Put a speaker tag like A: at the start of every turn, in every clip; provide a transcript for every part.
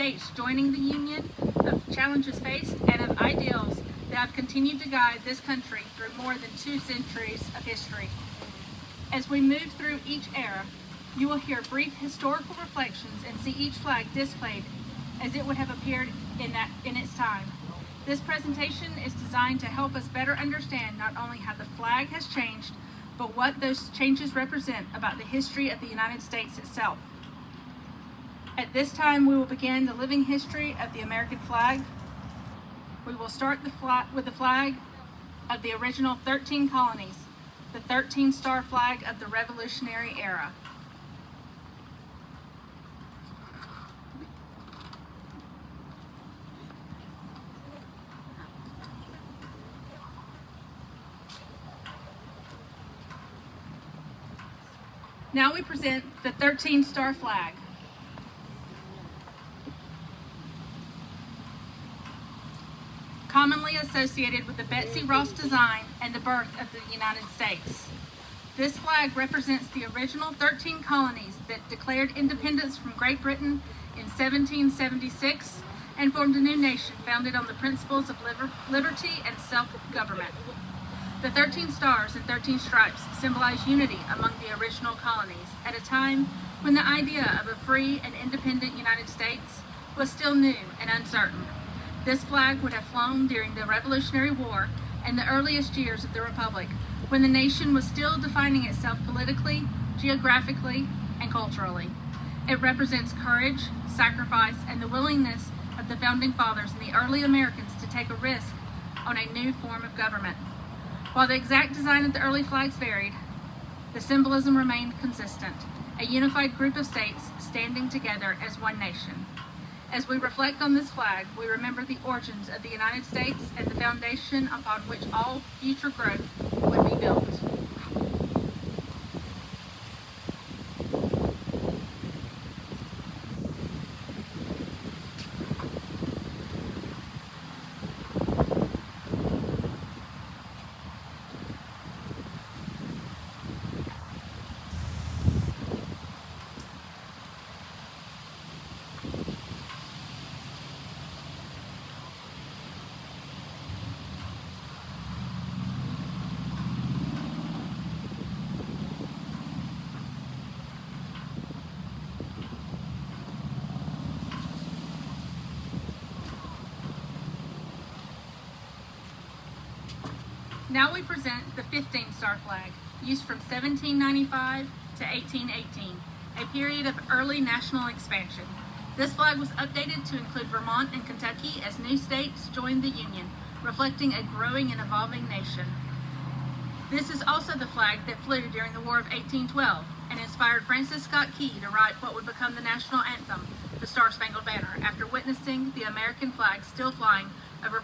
A: States joining the Union, of challenges faced, and of ideals that have continued to guide this country through more than 2 centuries of history. As we move through each era, you will hear brief historical reflections and see each flag displayed as it would have appeared in its time. This presentation is designed to help us better understand not only how the flag has changed, but what those changes represent about the history of the United States itself. At this time, we will begin the living history of the American flag. We will start with the flag of the original 13 colonies, the 13-star flag of the Revolutionary era. Now we present the 13-star flag. Commonly associated with the Betsy Ross design and the birth of the United States. This flag represents the original 13 colonies that declared independence from Great Britain in 1776 and formed a new nation founded on the principles of liberty and self-government. The 13 stars and 13 stripes symbolize unity among the original colonies at a time when the idea of a free and independent United States was still new and uncertain. This flag would have flown during the Revolutionary War and the earliest years of the Republic, when the nation was still defining itself politically, geographically, and culturally. It represents courage, sacrifice, and the willingness of the Founding Fathers and the early Americans to take a risk on a new form of government. While the exact design of the early flags varied, the symbolism remained consistent, a unified group of states standing together as one nation. As we reflect on this flag, we remember the origins of the United States and the foundation upon which all future growth would be built. Now we present the 15-star flag, used from 1795 to 1818, a period of early national expansion. This flag was updated to include Vermont and Kentucky as new states joined the Union, reflecting a growing and evolving nation. This is also the flag that flew during the War of 1812 and inspired Francis Scott Key to write what would become the national anthem, the Star-Spangled Banner, after witnessing the American flag still flying over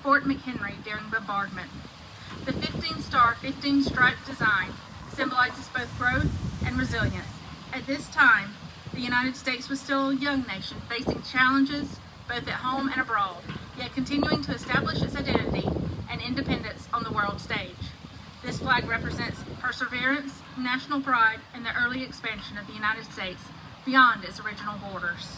A: Fort McHenry during bombardment. The 15-star, 15-stripe design symbolizes both growth and resilience. At this time, the United States was still a young nation facing challenges both at home and abroad, yet continuing to establish its identity and independence on the world stage. This flag represents perseverance, national pride, and the early expansion of the United States beyond its original borders.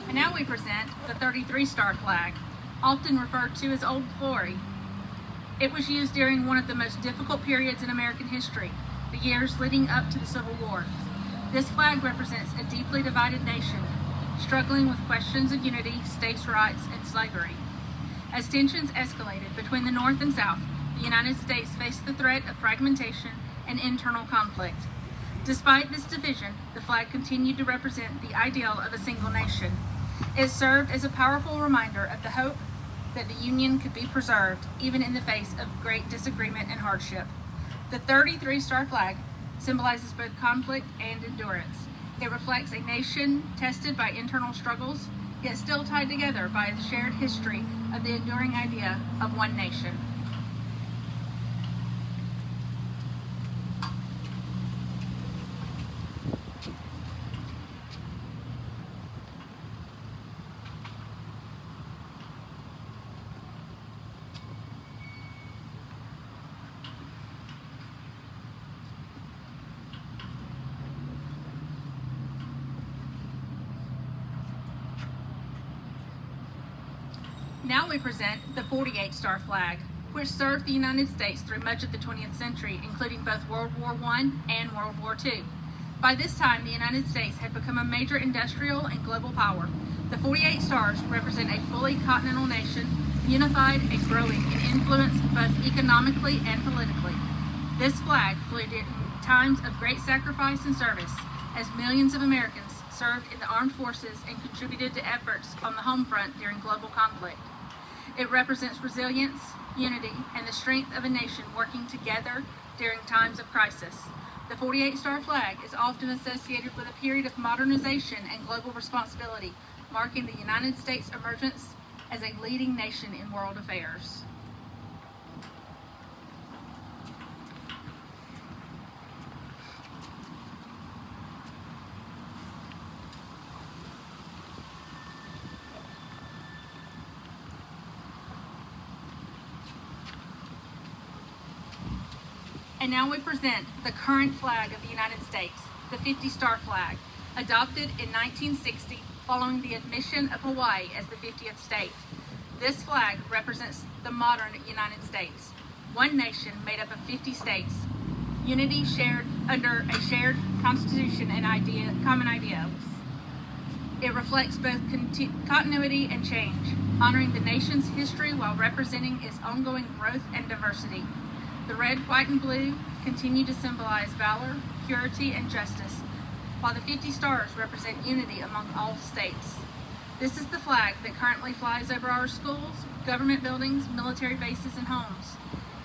A: And now we present the 33-star flag, often referred to as Old Glory. It was used during one of the most difficult periods in American history, the years leading up to the Civil War. This flag represents a deeply divided nation, struggling with questions of unity, states' rights, and slavery. As tensions escalated between the North and South, the United States faced the threat of fragmentation and internal conflict. Despite this division, the flag continued to represent the ideal of a single nation. It served as a powerful reminder of the hope that the Union could be preserved, even in the face of great disagreement and hardship. The 33-star flag symbolizes both conflict and endurance. It reflects a nation tested by internal struggles, yet still tied together by a shared history of the enduring idea of one nation. Now we present the 48-star flag, which served the United States through much of the 20th century, including both World War I and World War II. By this time, the United States had become a major industrial and global power. The 48 stars represent a fully continental nation, unified and growing in influence both economically and politically. This flag flew during times of great sacrifice and service, as millions of Americans served in the armed forces and contributed to efforts on the home front during global conflict. It represents resilience, unity, and the strength of a nation working together during times of crisis. The 48-star flag is often associated with a period of modernization and global responsibility, marking the United States' emergence as a leading nation in world affairs. And now we present the current flag of the United States, the 50-star flag, adopted in 1960 following the admission of Hawaii as the 50th state. This flag represents the modern United States, one nation made up of 50 states, unity shared under a shared constitution and common ideals. It reflects both continuity and change, honoring the nation's history while representing its ongoing growth and diversity. The red, white, and blue continue to symbolize valor, purity, and justice, while the 50 stars represent unity among all states. This is the flag that currently flies over our schools, government buildings, military bases, and homes.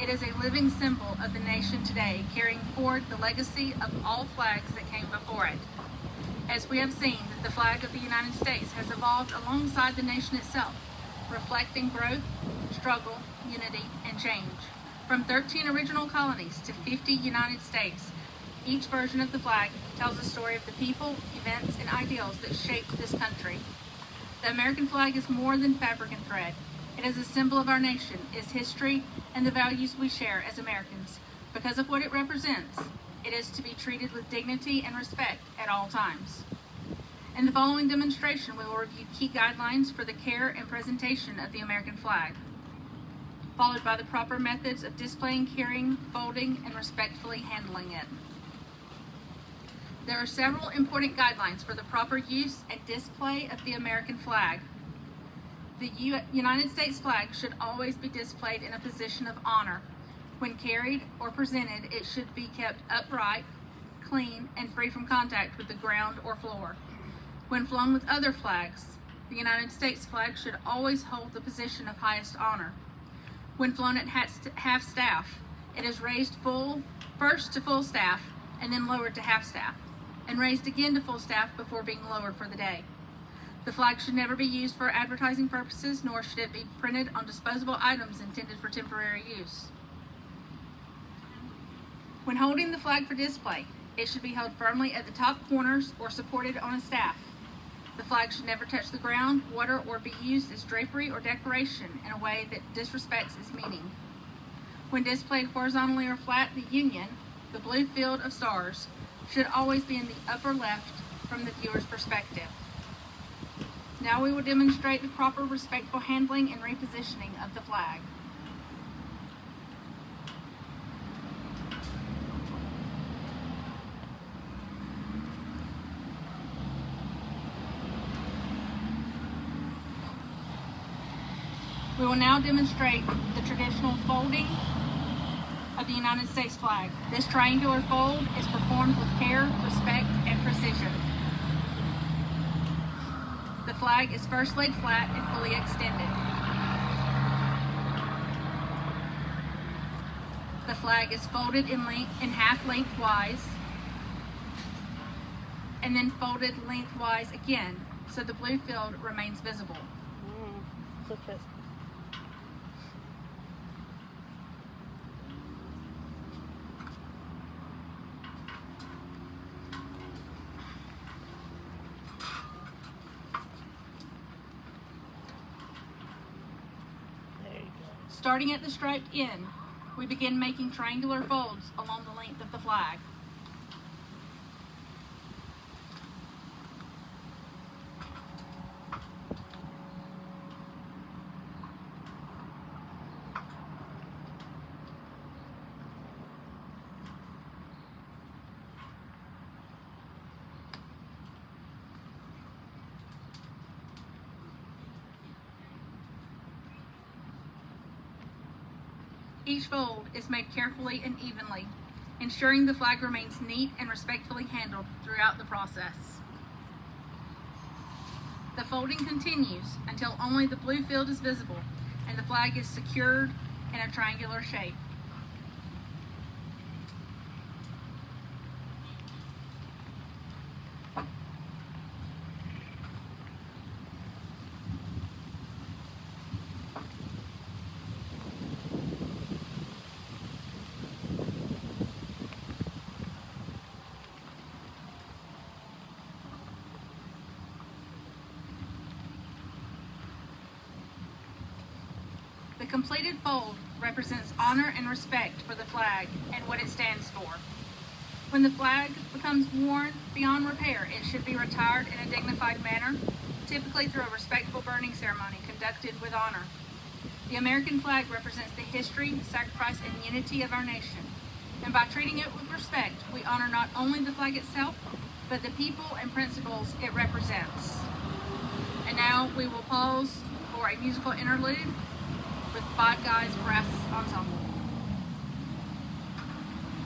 A: It is a living symbol of the nation today, carrying forward the legacy of all flags that came before it. As we have seen, the flag of the United States has evolved alongside the nation itself, reflecting growth, struggle, unity, and change. From 13 original colonies to 50 United States, each version of the flag tells a story of the people, events, and ideals that shaped this country. The American flag is more than fabric and thread. It is a symbol of our nation, its history, and the values we share as Americans. Because of what it represents, it is to be treated with dignity and respect at all times. In the following demonstration, we will review key guidelines for the care and presentation of the American flag, followed by the proper methods of displaying, carrying, folding, and respectfully handling it. There are several important guidelines for the proper use and display of the American flag. The United States flag should always be displayed in a position of honor. When carried or presented, it should be kept upright, clean, and free from contact with the ground or floor. When flown with other flags, the United States flag should always hold the position of highest honor. When flown at half staff, it is raised first to full staff and then lowered to half staff, and raised again to full staff before being lowered for the day. The flag should never be used for advertising purposes, nor should it be printed on disposable items intended for temporary use. When holding the flag for display, it should be held firmly at the top corners or supported on a staff. The flag should never touch the ground, water, or be used as drapery or decoration in a way that disrespects its meaning. When displayed horizontally or flat, the Union, the blue field of stars, should always be in the upper left from the viewer's perspective. Now we will demonstrate the proper respectful handling and repositioning of the flag. We will now demonstrate the traditional folding of the United States flag. This triangular fold is performed with care, respect, and precision. The flag is first laid flat and fully extended. The flag is folded in half lengthwise, and then folded lengthwise again, so the blue field remains visible. Starting at the striped end, we begin making triangular folds along the length of the flag. Each fold is made carefully and evenly, ensuring the flag remains neat and respectfully handled throughout the process. The folding continues until only the blue field is visible and the flag is secured in a triangular shape. The completed fold represents honor and respect for the flag and what it stands for. When the flag becomes worn beyond repair, it should be retired in a dignified manner, typically through a respectful burning ceremony conducted with honor. The American flag represents the history, sacrifice, and unity of our nation. And by treating it with respect, we honor not only the flag itself, but the people and principles it represents. And now we will pause for a musical interlude with Five Guys Brass Ensemble.